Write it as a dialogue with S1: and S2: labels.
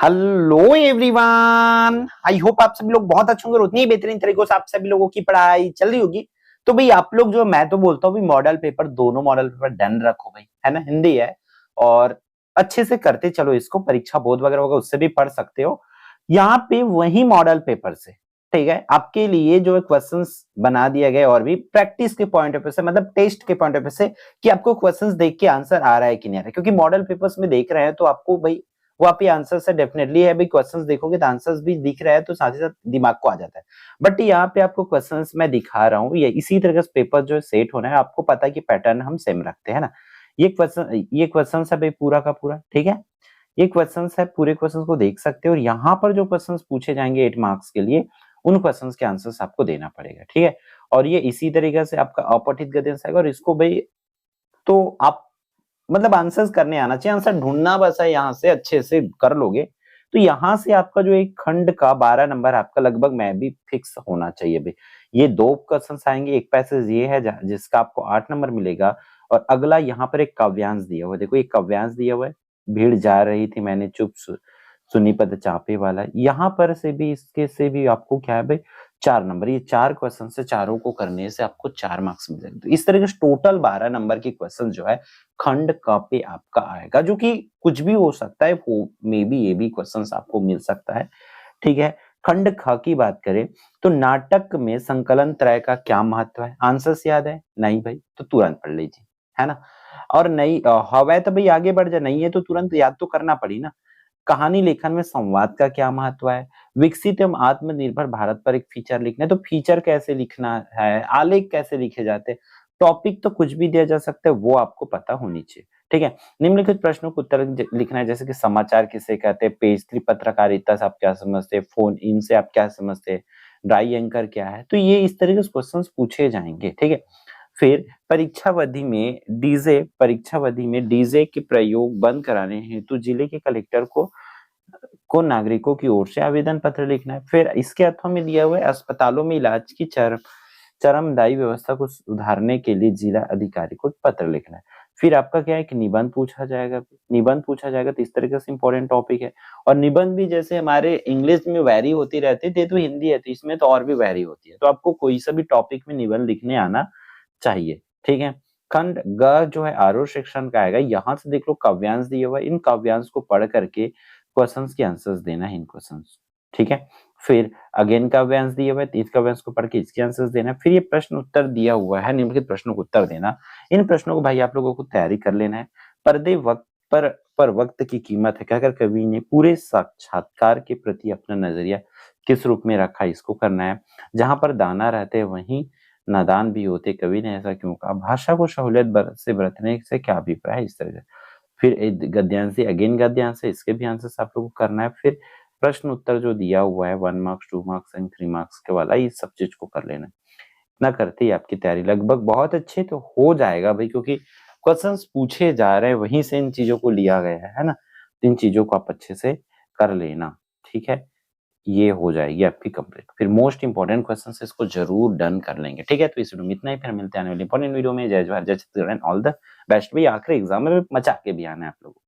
S1: Hello everyone, I hope आप सभी लोग बहुत अच्छे होंगे और उतनी ही बेहतरीन तरीकों से आप सभी लोगों की पढ़ाई चल रही होगी। तो भाई आप लोग जो मैं तो बोलता हूँ मॉडल पेपर दोनों मॉडल पेपर डन रखो भाई, है ना। हिंदी है और अच्छे से करते चलो इसको। परीक्षा बोर्ड वगैरह होगा उससे भी पढ़ सकते हो। यहाँ पे वही मॉडल पेपर से ठीक है आपके लिए जो क्वेश्चंस बना दिया गया और भी प्रैक्टिस के पॉइंट ऑफ व्यू से, मतलब टेस्ट के पॉइंट ऑफ व्यू से कि आपको क्वेश्चंस देख के आंसर आ रहा है कि नहीं आ रहा है। क्योंकि मॉडल पेपर्स में देख रहे हैं तो आपको भाई वो आपके आंसर से डेफिनेटली है भाई। क्वेश्चंस देखोगे तो आंसर्स भी दिख रहा है तो साथ ही साथ दिमाग को आ जाता है। बट यहाँ पे आपको क्वेश्चंस मैं दिखा रहा हूँ, ये इसी तरह से पेपर जो सेट होना है आपको पता है कि पैटर्न हम सेम रखते हैं ना। ये क्वेश्चन है भाई पूरा का पूरा, ठीक है। ये क्वेश्चंस है, पूरे क्वेश्चंस को देख सकते हो और यहाँ पर जो क्वेश्चंस पूछे जाएंगे 8 मार्क्स के लिए उन क्वेश्चंस के आंसर्स आपको देना पड़ेगा, ठीक है। और ये इसी तरीके से आपका अपठित गद्यांश आएगा और इसको भाई तो आप मतलब आंसर्स करने आना चाहिए, आंसर ढूंढना बस है। यहाँ से अच्छे से कर लोगे तो यहाँ से आपका जो एक खंड का 12 नंबर आपका लगभग मैं भी फिक्स होना चाहिए भाई। ये दो क्वेश्चन आएंगे, एक पैसेज ये है जिसका आपको 8 नंबर मिलेगा और अगला यहाँ पर एक काव्यांश दिया हुआ है। देखो एक काव्यांश दिया हुआ है, भीड़ जा रही थी मैंने चुप सुनी पद चापे वाला। यहाँ पर से भी इसके से भी आपको क्या है भाई 4 नंबर। ये 4 क्वेश्चन से चारों को करने से आपको 4 मार्क्स मिल जाएंगे। तो इस तरीके से टोटल 12 नंबर की क्वेश्चन जो है खंड क पे आपका आएगा, जो कि कुछ भी हो सकता है। वो मे बी ये भी क्वेश्चन आपको मिल सकता है, ठीक है। खंड ख की बात करें तो नाटक में संकलन त्रय का क्या महत्व है? आंसर्स याद है? नहीं भाई तो तुरंत पढ़ लीजिए, है ना। और नहीं हवा है तो भाई आगे बढ़ जाए, नहीं है तो तुरंत याद तो करना पड़ी ना। कहानी लेखन में संवाद का क्या महत्व है? विकसित एवं आत्मनिर्भर भारत पर एक फीचर लिखना है तो फीचर कैसे लिखना है, आलेख कैसे लिखे जाते हैं। टॉपिक तो कुछ भी दिया जा सकता है, वो आपको पता होनी चाहिए, ठीक है। निम्नलिखित प्रश्नों को उत्तर लिखना है, जैसे कि समाचार किसे कहते हैं, पेज 3 पत्रकारिता से आप क्या समझते हैं, फोन इन से आप क्या समझते हैं, ड्राई एंकर क्या है। तो ये इस तरीके से क्वेश्चंस पूछे जाएंगे, ठीक है। फिर परीक्षावधि में डीजे के प्रयोग बंद कराने हेतु जिले के कलेक्टर को नागरिकों की ओर से आवेदन पत्र लिखना है। फिर इसके अर्थों में दिया हुआ है अस्पतालों में इलाज की चरमदायी व्यवस्था को सुधारने के लिए जिला अधिकारी को पत्र लिखना है। फिर आपका क्या है कि निबंध पूछा जाएगा। निबंध पूछा जाएगा तो इस तरीके से इंपॉर्टेंट टॉपिक है। और निबंध भी जैसे हमारे इंग्लिश में वैरी होती रहती है तो हिंदी है तो इसमें तो और भी वैरी होती है। तो आपको कोई सा भी टॉपिक में निबंध लिखने आना चाहिए, ठीक है। खंड ग जो है आरोह सेक्शन का आएगा। यहाँ से देख लो काव्यांश दिया हुआ है, इन काव्यांश को पढ़ करके क्वेश्चंस के आंसर्स देना है इन क्वेश्चंस, ठीक है। फिर अगेन काव्यांश दिया हुआ है, इस काव्यांश को पढ़ के इसके आंसर्स देना है। फिर ये प्रश्न उत्तर दिया हुआ है, निम्नलिखित प्रश्नों को उत्तर देना। इन प्रश्नों को भाई आप लोगों को तैयारी कर लेना है। पर्दे वक्त पर वक्त की कीमत है कहकर कवि ने पूरे साक्षात्कार के प्रति अपना नजरिया किस रूप में रखा, इसको करना है। जहां पर दाना रहते वहीं नादान भी होते, कवि ने ऐसा क्यों कहा, भाषा को सहूलियत से बरतने से क्या अभिप्राय है, इस तरह से। फिर गद्यांश अगेन गद्यांश है, इसके भी आंसर्स आप लोगों को करना है। फिर प्रश्न उत्तर जो दिया हुआ है 1 मार्क्स 2 मार्क्स एंड 3 मार्क्स के वाला, ये सब चीज को कर लेना है। इतना करते ही आपकी तैयारी लगभग बहुत अच्छे तो हो जाएगा भाई, क्योंकि क्वेश्चंस पूछे जा रहे हैं वहीं से इन चीजों को लिया गया है ना। इन चीजों को आप अच्छे से कर लेना, ठीक है। ये हो जाएगी आपकी कंप्लीट। फिर मोस्ट इंपॉर्टेंट क्वेश्चन है, इसको जरूर डन कर लेंगे, ठीक है। तो इस वीडियो में इतना ही, फिर मिलते हैं आने वाली इंपॉर्टेंट वीडियो में। जय जवाहर जय छत्तीसगढ़, ऑल द बेस्ट। भी आखिरी एग्जाम में मचा के भी आना है आप लोगों को।